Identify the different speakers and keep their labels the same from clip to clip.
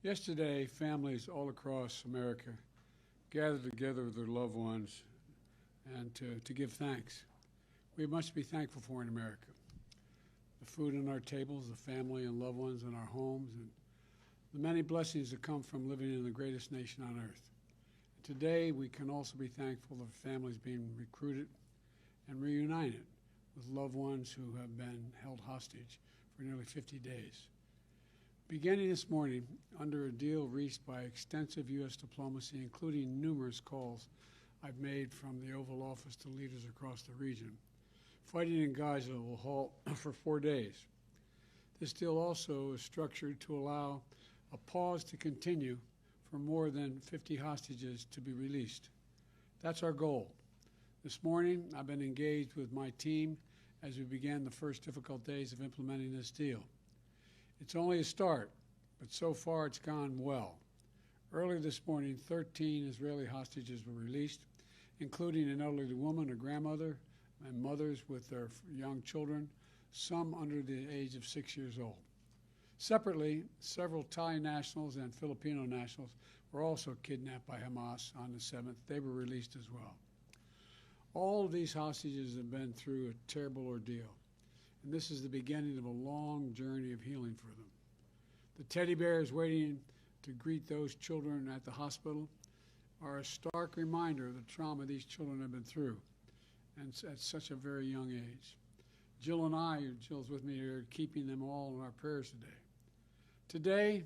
Speaker 1: Yesterday, families all across America gathered together with their loved ones and to give thanks. We have much to be thankful for in America. The food on our tables, the family and loved ones in our homes, and the many blessings that come from living in the greatest nation on earth. Today, we can also be thankful for families being recruited and reunited with loved ones who have been held hostage for nearly 50 days. Beginning this morning, under a deal reached by extensive U.S. diplomacy, including numerous calls I've made from the Oval Office to leaders across the region, fighting in Gaza will halt for 4 days. This deal also is structured to allow a pause to continue for more than 50 hostages to be released. That's our goal. This morning, I've been engaged with my team as we began the first difficult days of implementing this deal. It's only a start, but so far it's gone well. Earlier this morning, 13 Israeli hostages were released, including an elderly woman, a grandmother, and mothers with their young children, some under the age of 6 years old. Separately, several Thai nationals and Filipino nationals were also kidnapped by Hamas on the 7th. They were released as well. All of these hostages have been through a terrible ordeal, and this is the beginning of a long journey of healing for them. The teddy bears waiting to greet those children at the hospital are a stark reminder of the trauma these children have been through, and at such a very young age. Jill and I, Jill's with me here, keeping them all in our prayers today.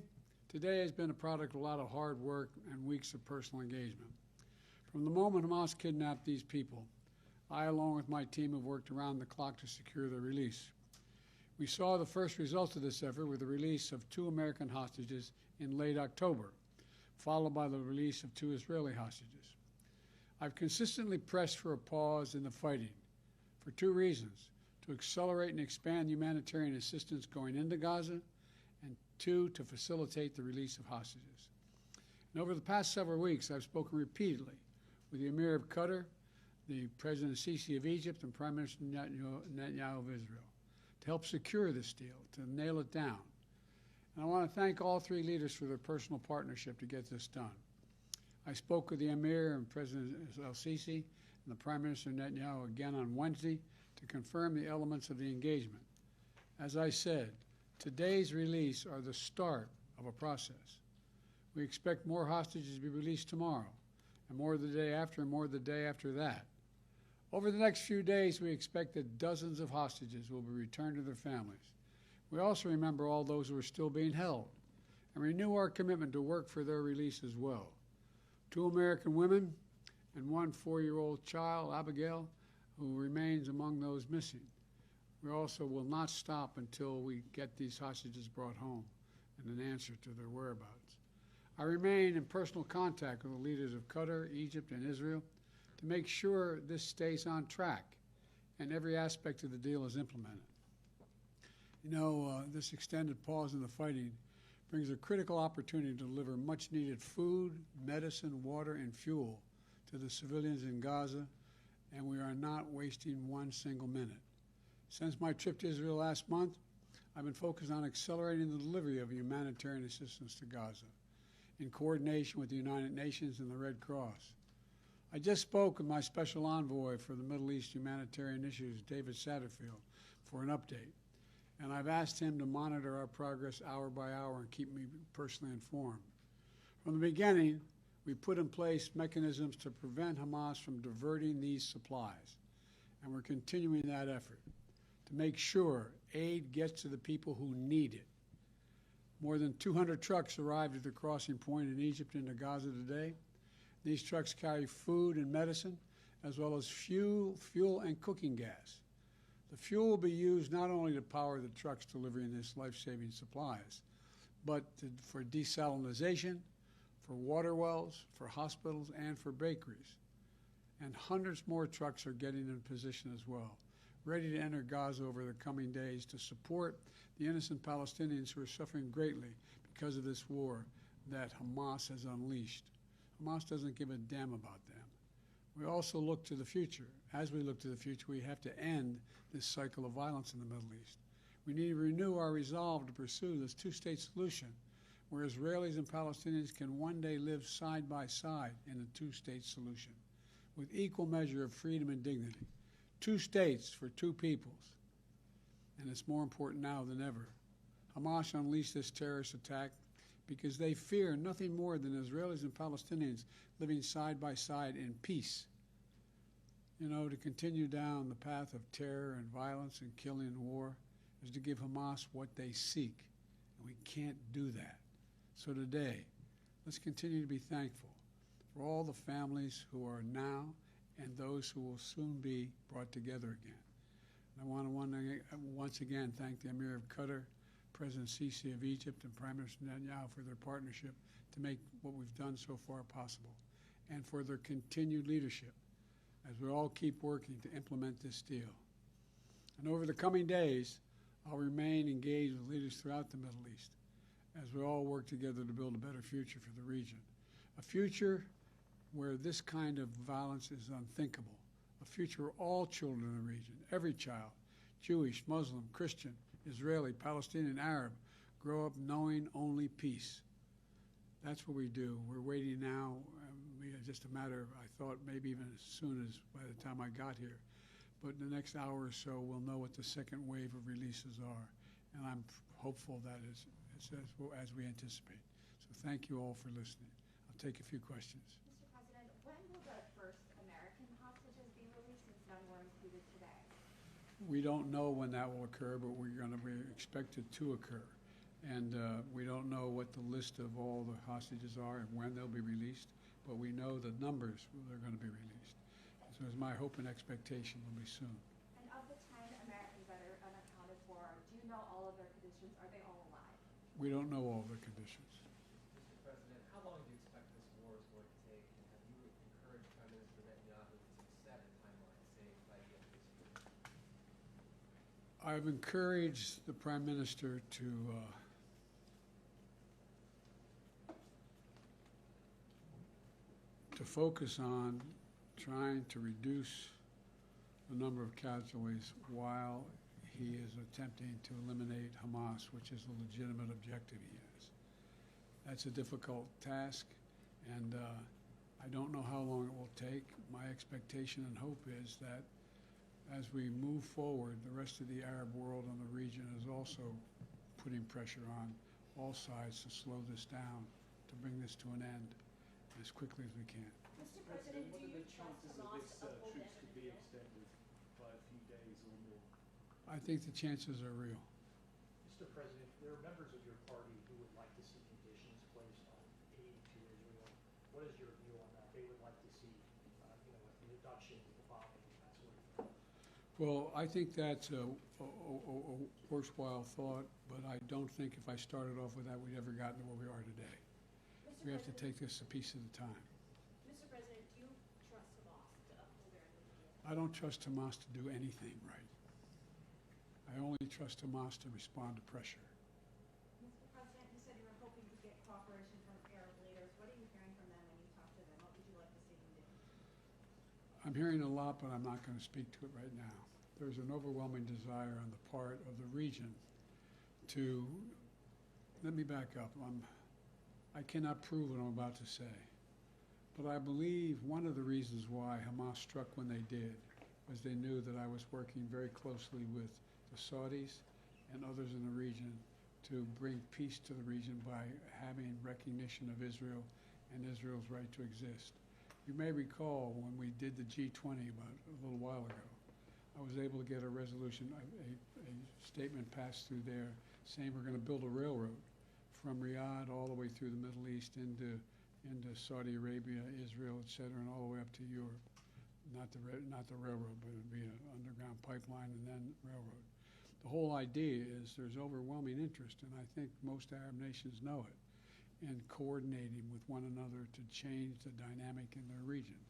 Speaker 1: Today has been a product of a lot of hard work and weeks of personal engagement. From the moment Hamas kidnapped these people, I, along with my team, have worked around the clock to secure their release. We saw the first results of this effort with the release of 2 American hostages in late October, followed by the release of 2 Israeli hostages. I've consistently pressed for a pause in the fighting for 2 reasons: to accelerate and expand humanitarian assistance going into Gaza, and 2, to facilitate the release of hostages. And over the past several weeks, I've spoken repeatedly with the Emir of Qatar, the President Sisi of Egypt, and Prime Minister Netanyahu of Israel to help secure this deal, to nail it down. And I want to thank all 3 leaders for their personal partnership to get this done. I spoke with the Emir and President al-Sisi and the Prime Minister Netanyahu again on Wednesday to confirm the elements of the engagement. As I said, today's release are the start of a process. We expect more hostages to be released tomorrow, and more the day after, and more the day after that. Over the next few days, we expect that dozens of hostages will be returned to their families. We also remember all those who are still being held and renew our commitment to work for their release as well. 2 American women and 1 4-year-old child, Abigail, who remains among those missing. We also will not stop until we get these hostages brought home and an answer to their whereabouts. I remain in personal contact with the leaders of Qatar, Egypt, and Israel to make sure this stays on track and every aspect of the deal is implemented. You know, this extended pause in the fighting brings a critical opportunity to deliver much-needed food, medicine, water, and fuel to the civilians in Gaza, and we are not wasting 1 single minute. Since my trip to Israel last month, I've been focused on accelerating the delivery of humanitarian assistance to Gaza in coordination with the United Nations and the Red Cross. I just spoke with my special envoy for the Middle East humanitarian issues, David Satterfield, for an update, and I've asked him to monitor our progress hour by hour and keep me personally informed. From the beginning, we put in place mechanisms to prevent Hamas from diverting these supplies, and we're continuing that effort to make sure aid gets to the people who need it. More than 200 trucks arrived at the crossing point in Egypt into Gaza today. These trucks carry food and medicine, as well as fuel and cooking gas. The fuel will be used not only to power the trucks delivering these life-saving supplies, but for desalinization, for water wells, for hospitals, and for bakeries. And hundreds more trucks are getting in position as well, ready to enter Gaza over the coming days to support the innocent Palestinians who are suffering greatly because of this war that Hamas has unleashed. Hamas doesn't give a damn about them. We also look to the future. As we look to the future, we have to end this cycle of violence in the Middle East. We need to renew our resolve to pursue this 2-state solution where Israelis and Palestinians can one day live side by side in a two-state solution with equal measure of freedom and dignity. 2 states for 2 peoples. And it's more important now than ever. Hamas unleashed this terrorist attack because they fear nothing more than Israelis and Palestinians living side by side in peace. You know, to continue down the path of terror and violence and killing and war is to give Hamas what they seek, and we can't do that. So today, let's continue to be thankful for all the families who are now and those who will soon be brought together again. And I want to once again thank the Emir of Qatar, President Sisi of Egypt, and Prime Minister Netanyahu for their partnership to make what we've done so far possible, and for their continued leadership as we all keep working to implement this deal. And over the coming days, I'll remain engaged with leaders throughout the Middle East as we all work together to build a better future for the region, a future where this kind of violence is unthinkable, a future where all children in the region, every child, Jewish, Muslim, Christian, Israeli, Palestinian, Arab, grow up knowing only peace. That's what we do. We're waiting now. Just a matter of, I thought maybe even as soon as by the time I got here. But in the next hour or so, we'll know what the second wave of releases are. And I'm hopeful that it's as we anticipate. So thank you all for listening. I'll take a few questions.
Speaker 2: Mr. President, when will the first American hostages be released, since none were included today?
Speaker 1: We don't know when that will occur, but we expect it to occur. And we don't know what the list of all the hostages are and when they'll be released, but we know the numbers that are going to be released. So it's my hope and expectation will be soon.
Speaker 2: And of the 10 Americans that are unaccounted for, do you know all of their conditions? Are they all alive?
Speaker 1: We don't know all their conditions.
Speaker 3: Mr. President, how long do you expect this war is going to take? And have you encouraged Prime Minister Netanyahu to set a timeline, say, by the end of this year?
Speaker 1: I've encouraged the Prime Minister to focus on trying to reduce the number of casualties while he is attempting to eliminate Hamas, which is a legitimate objective he has. That's a difficult task, and I don't know how long it will take. My expectation and hope is that as we move forward, the rest of the Arab world and the region is also putting pressure on all sides to slow this down, to bring this to an end as quickly as we can.
Speaker 2: Mr. President,
Speaker 4: what
Speaker 2: do
Speaker 4: are
Speaker 2: you
Speaker 4: the
Speaker 2: trust
Speaker 4: chances of
Speaker 2: Hamas
Speaker 4: this
Speaker 2: to uphold
Speaker 4: truce to be
Speaker 2: everything?
Speaker 4: extended by a few days or more?
Speaker 1: I think the chances are real.
Speaker 4: Mr. President, there are members of your party who would like to see conditions placed on aid to Israel. What is your view on that? They would like to see, a reduction in the bombing and that sort of thing.
Speaker 1: Well, I think that's a worthwhile thought, but I don't think if I started off with that, we'd ever gotten to where we are today. We have to take this a piece at a time.
Speaker 2: Mr. President, do you trust Hamas to uphold their end?
Speaker 1: I don't trust Hamas to do anything right. I only trust Hamas to respond to pressure.
Speaker 2: Mr. President, you said you were hoping to get cooperation from Arab leaders. What are you hearing from them when you talk to them? What would you like to see them do?
Speaker 1: I'm hearing a lot, but I'm not going to speak to it right now. There's an overwhelming desire on the part of the region to, let me back up. I cannot prove what I'm about to say, but I believe one of the reasons why Hamas struck when they did was they knew that I was working very closely with the Saudis and others in the region to bring peace to the region by having recognition of Israel and Israel's right to exist. You may recall when we did the G20 about a little while ago, I was able to get a resolution, a statement passed through there saying we're going to build a railroad from Riyadh all the way through the Middle East into Saudi Arabia, Israel, et cetera, and all the way up to Europe. Not the railroad, but it would be an underground pipeline and then railroad. The whole idea is there's overwhelming interest, and I think most Arab nations know it, in coordinating with one another to change the dynamic in their region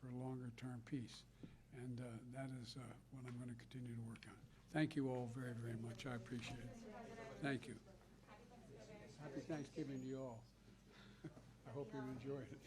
Speaker 1: for longer-term peace. And that is what I'm going to continue to work on. Thank you all very, very much. I appreciate it. Thank you. Happy Thanksgiving to you all. I hope you enjoyed it.